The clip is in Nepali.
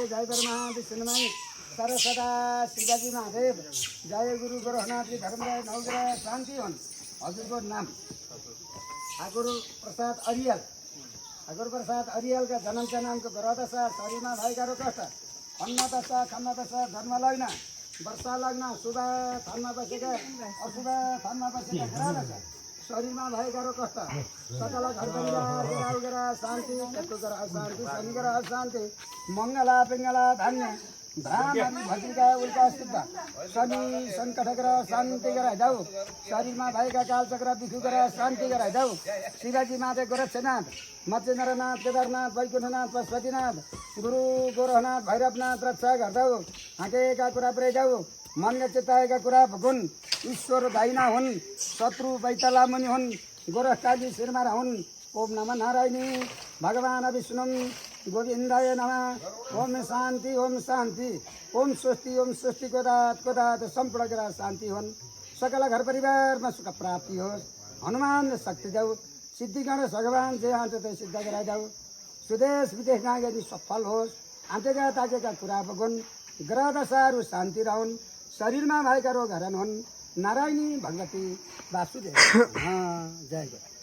जय ब्रह्मा विष्णुमय सरस्वता शिवाजी महादेव जय गुरु गोरखनाथ धर्मराय नवग्रह शान्ति हुन्। हजुरको नाम ठाकुर प्रसाद अरियाल। ठाकुर प्रसाद अरियालका जन्मका नामको ग्रहदशा शरीरमा भएका रोग कष्ट अन्नदशा खन्नदशा जन्म लग्न वर्षा लग्न शुभ थानमा बसेका अशुभ थानमा बसेका ग्रहदशा शरीरमा भएका रोग कष्ट सकल घर परिवार गरा शान्ति केतु ग्रह अशान्ति शनि ग्रह अशान्ति मङ्गला पिङ्गला धन्य ब्राह्मणी भद्रिका उल्का सिद्ध शनि सङ्कट ग्रह शान्ति गराइदेऊ। शरीरमा भएका कालचक्र विखु ग्रह शान्ति गराइदेऊ। शिवाजी महादेव गोरक्षनाथ मत्स्येन्द्रनाथ केदारनाथ वैकुण्ठनाथ पशुपतिनाथ गुरु गोरखनाथ भैरवनाथ रक्षा गर्दौ। हाँकेका कुरा पुर्याइदेऊ। मनले चिताएका कुरा भुकुन्। ईश्वर दाइना हुन् शत्रु बैतला मुनि हुन् गोरखकाली शिरमा हुन्। ओम नमः नारायणी भगवान विष्णु गोविन्दाय नमः। ओम शान्ति ओम शान्ति ओम स्वस्ति कोदात सम्पूर्ण ग्रह शान्ति हुन्। सकल घर परिवारमा सुख प्राप्ति होस्। हनुमान शक्ति देऊ। सिद्धि गणेश भगवान जे आँट त्यही सिद्ध गराइदेऊ। सुदेश विदेश नागरी सफल होस्। आँटेका ताकेका कुरा बगुन्। ग्रह दशाहरू शान्ति रहन्। शरीरमा भएका रोग हरण हुन्। नारायणी भगवती वासुदेव जय गुरु।